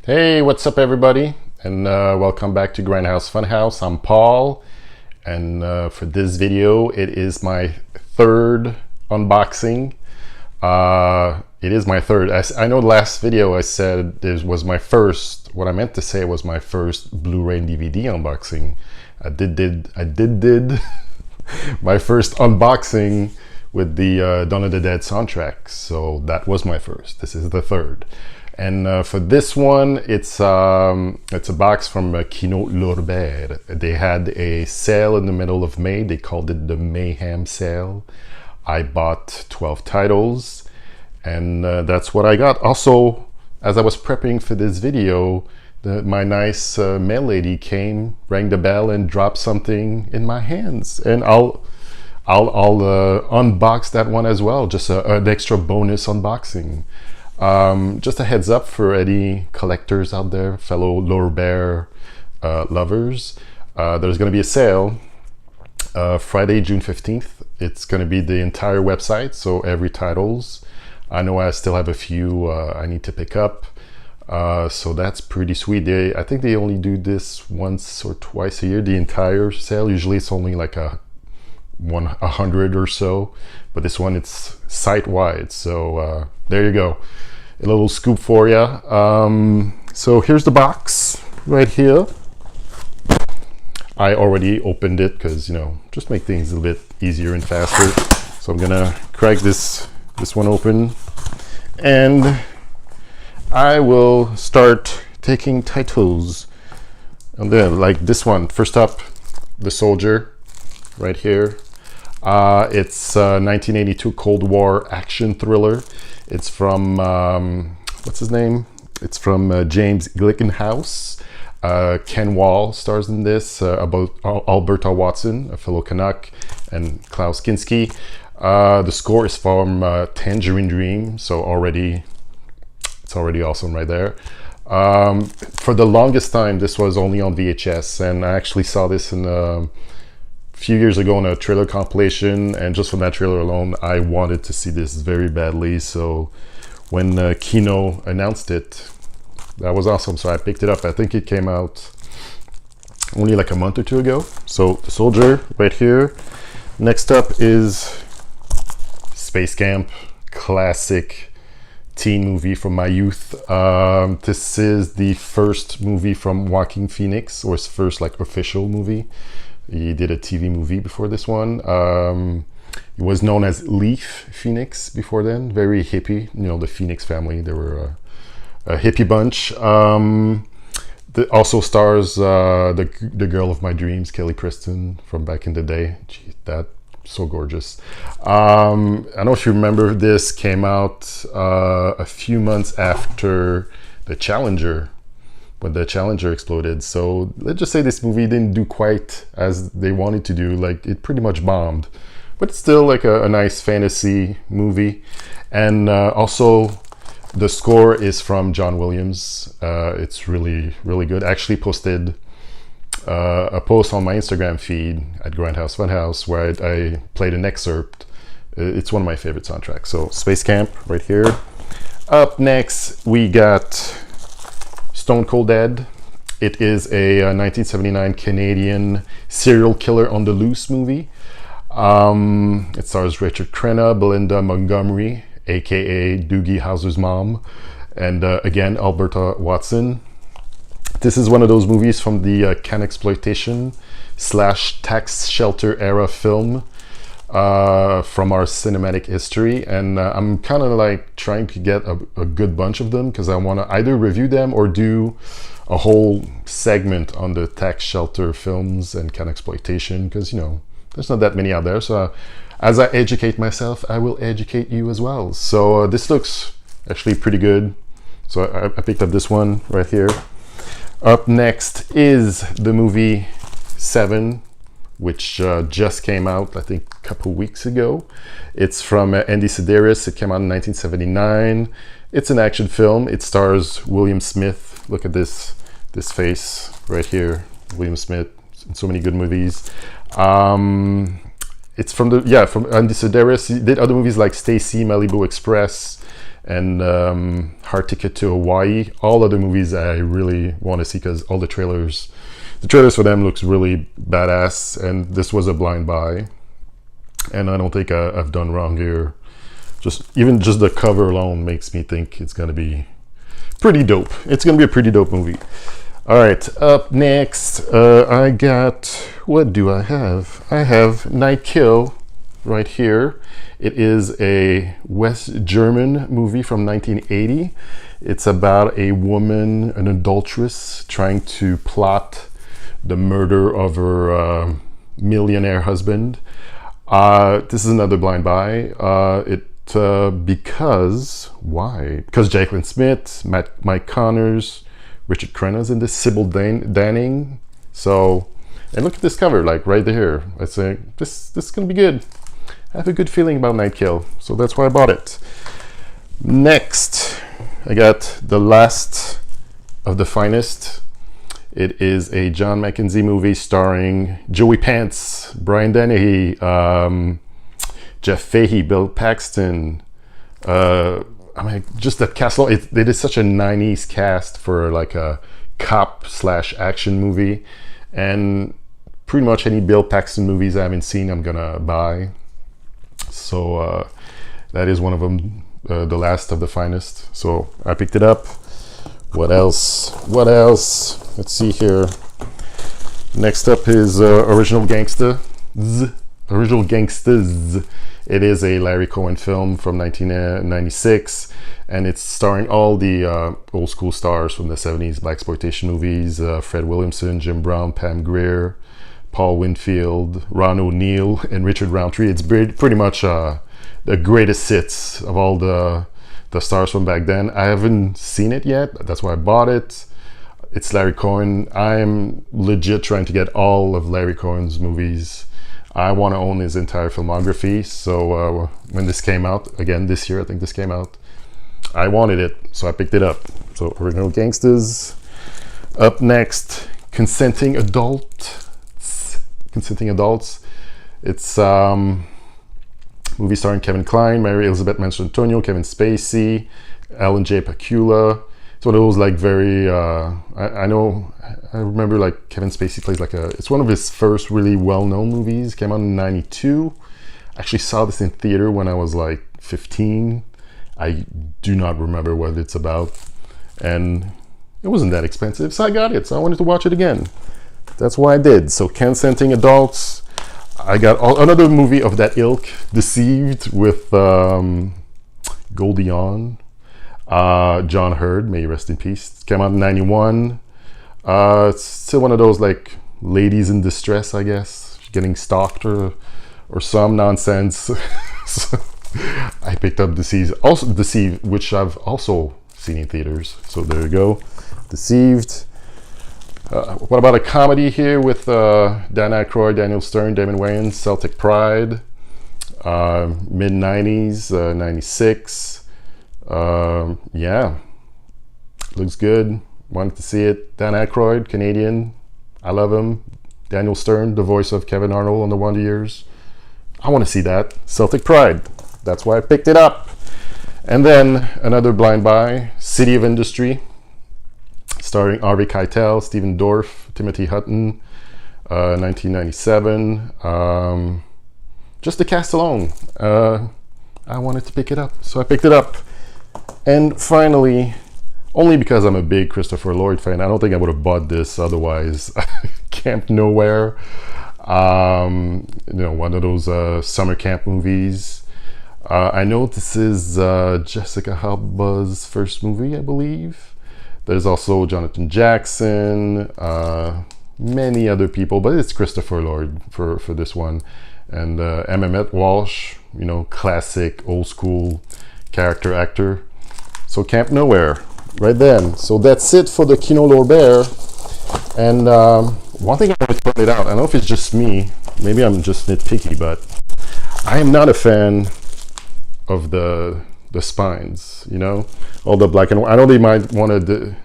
Hey, what's up everybody? And welcome back to Grindhouse Funhouse. I'm Paul, and for this video, it is my third unboxing. It is my third. I know the last video I said this was my first. What I meant to say was my first Blu-ray and DVD unboxing. I did my first unboxing with the Dawn of the Dead soundtrack. So that was my first. This is the third. And for this one, it's a box from KINO LORBER. They had a sale in the middle of May. They called it the Mayhem Sale. I bought 12 titles, and that's what I got. Also, as I was prepping for this video, my nice mail lady came, rang the bell, and dropped something in my hands. And I'll unbox that one as well. Just an extra bonus unboxing. Just a heads up for any collectors out there, fellow Lorber lovers. There's going to be a sale Friday, June 15th. It's going to be the entire website, so every titles. I know I still have a few I need to pick up, so that's pretty sweet. I think they only do this once or twice a year, the entire sale. Usually it's only like 100 or so, but this one, it's site-wide, so there you go, a little scoop for you. So here's the box right here. I already opened it because, you know, just make things a little bit easier and faster. So I'm gonna crack this one open, and I will start taking titles. And then, like this one, first up, The Soldier, right here. It's a 1982 Cold War action thriller. It's from, what's his name? It's from James Glickenhaus. Ken Wall stars in this, about Alberta Watson, a fellow Canuck, and Klaus Kinski. The score is from Tangerine Dream, so it's already awesome right there. For the longest time, this was only on VHS, and I actually saw this in a few years ago on a trailer compilation, and just from that trailer alone, I wanted to see this very badly. So when KINO announced it, that was awesome. So I picked it up. I think it came out only like a month or two ago. So The Soldier right here. Next up is Space Camp, classic teen movie from my youth. This is the first movie from Joaquin Phoenix, or his first like official movie. He did a TV movie before this one. He was known as Leaf Phoenix before then. Very hippie, you know, the Phoenix family. They were a hippie bunch. Also stars the girl of my dreams, Kelly Preston, from back in the day. Gee, that so gorgeous. I don't know if you remember, this came out a few months after The Challenger, when The Challenger exploded. So let's just say this movie didn't do quite as they wanted to do. Like, it pretty much bombed, but it's still like a nice fantasy movie. And also the score is from John Williams. It's really, really good. I actually posted a post on my Instagram feed at Grindhouse Funhouse where I played an excerpt. It's one of my favorite soundtracks. So Space Camp right here. Up next, we got Stone Cold Dead. It is a 1979 Canadian serial killer on the loose movie. It stars Richard Crenna, Belinda Montgomery, aka Doogie Howser's mom, and again Alberta Watson. This is one of those movies from the exploitation / tax shelter era film from our cinematic history, and I'm kind of like trying to get a good bunch of them because I want to either review them or do a whole segment on the tax shelter films and exploitation, because, you know, there's not that many out there. So as I educate myself, I will educate you as well. So this looks actually pretty good. So I picked up this one right here. Up next is the movie Seven, which just came out, I think, a couple weeks ago. It's from Andy Sidaris. It came out in 1979. It's an action film. It stars William Smith. Look at this face right here. William Smith in so many good movies. It's from Andy Sidaris. He did other movies like Stacy, Malibu Express, and Hard Ticket to Hawaii. All other movies I really want to see because all the trailers for them looks really badass, and this was a blind buy, and I don't think I've done wrong here. Even just the cover alone makes me think it's gonna be pretty dope. It's gonna be a pretty dope movie. All right, up next, I got, what do I have? I have Night Kill right here. It is a West German movie from 1980. It's about a woman, an adulteress, trying to plot the murder of her millionaire husband. This is another blind buy. Because Jacqueline Smith, Mike Connors, Richard Crenna's in this, Sybil Danning. So, and look at this cover, like right there. I say this is gonna be good. I have a good feeling about Night Kill, so that's why I bought it. Next, I got The Last of the Finest. It is a John Mackenzie movie starring Joey Pants, Brian Dennehy, Jeff Fahey, Bill Paxton. Just that cast. They did such a 90s cast for like a cop/action movie, and pretty much any Bill Paxton movies I haven't seen, I'm gonna buy. So that is one of them, The Last of the Finest. So I picked it up. What else? Let's see here. Next up is Original Gangsters. It is a Larry Cohen film from 1996, and it's starring all the old school stars from the 70s blaxploitation movies: Fred Williamson, Jim Brown, Pam Grier, Paul Winfield, Ron O'Neal, and Richard Roundtree. It's pretty much the greatest hits of all the stars from back then. I haven't seen it yet, that's why I bought it. It's Larry Cohen. I'm legit trying to get all of Larry Cohen's movies. I want to own his entire filmography. So when this came out, again this year I think this came out, I wanted it, so I picked it up. So Original Gangsters. Up next, Consenting Adults. It's movie starring Kevin Kline, Mary Elizabeth Mastrantonio, Kevin Spacey, Alan J. Pakula. It's one of those like very I remember like Kevin Spacey plays like it's one of his first really well-known movies. Came out in 92. I actually saw this in theater when I was like 15. I do not remember what it's about, and it wasn't that expensive, so I got it. So I wanted to watch it again. That's why I did. So Consenting Adults. I got another movie of that ilk, Deceived, with Goldie Hawn, John Hurd, may he rest in peace. Came out in 91. It's still one of those like ladies in distress, I guess, getting stalked or some nonsense. So I picked up Deceived, which I've also seen in theaters. So there you go, Deceived. What about a comedy here with Dan Aykroyd, Daniel Stern, Damon Wayans, Celtic Pride, mid-90s, 96. Yeah, looks good. Wanted to see it. Dan Aykroyd, Canadian. I love him. Daniel Stern, the voice of Kevin Arnold on The Wonder Years. I want to see that. Celtic Pride. That's why I picked it up. And then another blind buy, City of Industry, starring Harvey Keitel, Stephen Dorff, Timothy Hutton, 1997. Just the cast alone, I wanted to pick it up, so I picked it up. And finally, only because I'm a big Christopher Lloyd fan, I don't think I would have bought this otherwise. Camp Nowhere, one of those summer camp movies. I know this is Jessica Alba's first movie, I believe. There's also Jonathan Jackson, many other people, but it's Christopher Lloyd for this one. And Mehmet Walsh, classic old school character actor. So Camp Nowhere, right then. So that's it for the KINO Lorbert. And one thing I want to point out, I don't know if it's just me, maybe I'm just nitpicky, but I am not a fan of the spines, all the black and white. I know they might want to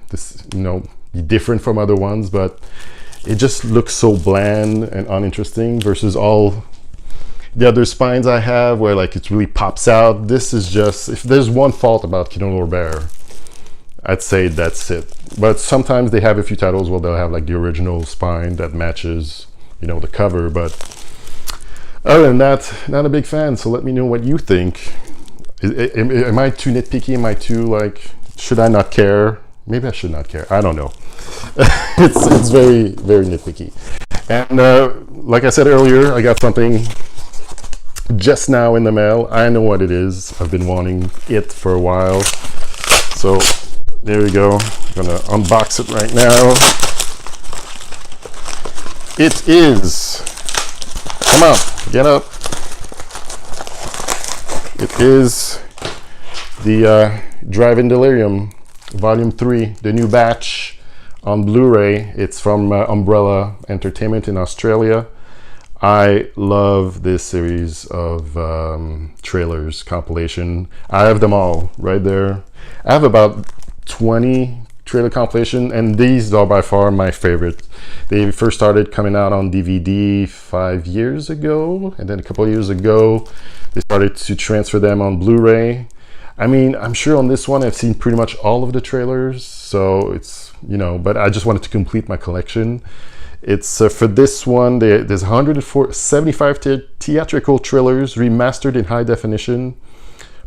be different from other ones, but it just looks so bland and uninteresting versus all the other spines I have where like it really pops out. This is just, if there's one fault about KINO LORBER, I'd say that's it. But sometimes they have a few titles where they'll have like the original spine that matches, you know, the cover. But other than that, not a big fan. So let me know what you think. Am I too nitpicky? Am I too like, should I not care? Maybe I should not care. I don't know. It's very, very nitpicky. And like I said earlier, I got something just now in the mail. I know what it is. I've been wanting it for a while. So there we go. I'm gonna unbox it right now. It is, come on, get up. It is the Drive-In Delirium Volume 3, the new batch on Blu-ray. It's from Unbrella Entertainment in Australia. I love this series of trailers compilation. I have them all right there. I have about 20 trailer compilation, and these are by far my favorite. They first started coming out on DVD 5 years ago, and then a couple of years ago they started to transfer them on Blu-ray. I mean, I'm sure on this one I've seen pretty much all of the trailers, so it's, you know, but I just wanted to complete my collection. It's for this one, there's 175 theatrical trailers remastered in high definition,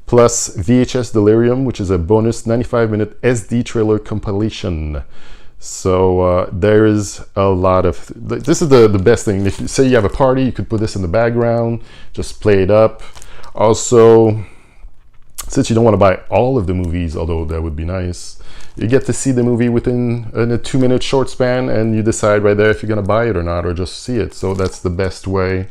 plus VHS Delirium, which is a bonus 95-minute SD trailer compilation. So there is a lot of, this is the best thing. If you say you have a party, you could put this in the background, just play it up. Also, since you don't want to buy all of the movies, although that would be nice, you get to see the movie within a 2-minute short span, and you decide right there if you're going to buy it or not, or just see it. So that's the best way,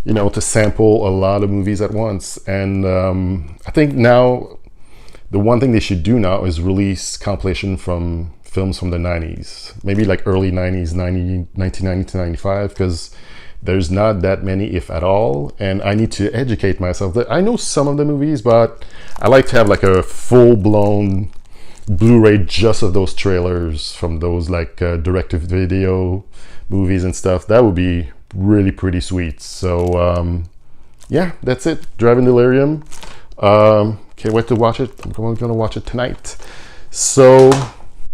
you know, to sample a lot of movies at once. And I think now the one thing they should do now is release compilation from films from the 90s, maybe like early 90s, 1990 to 95, because there's not that many, if at all, and I need to educate myself. I know some of the movies, but I like to have like a full-blown Blu-ray just of those trailers from those like direct-to-video movies and stuff. That would be really pretty sweet. So yeah, that's it. Drive-In Delirium. Can't wait to watch it. I'm gonna watch it tonight. So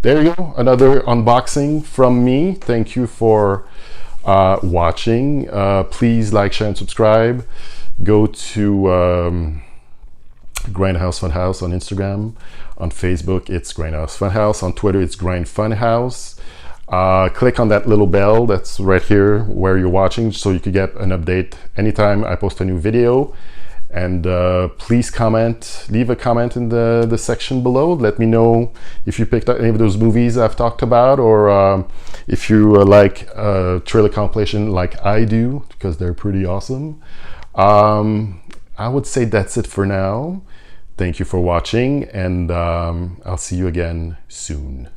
there you go, another unboxing from me. Thank you for watching. Please like, share, and subscribe. Go to Grindhouse Funhouse on Instagram. On Facebook, it's Grindhouse Funhouse. On Twitter, it's Grind Funhouse. Click on that little bell that's right here where you're watching, so you can get an update anytime I post a new video. And please comment, leave a comment in the section below. Let me know if you picked up any of those movies I've talked about, or if you like trailer compilation like I do, because they're pretty awesome. I would say that's it for now. Thank you for watching, and I'll see you again soon.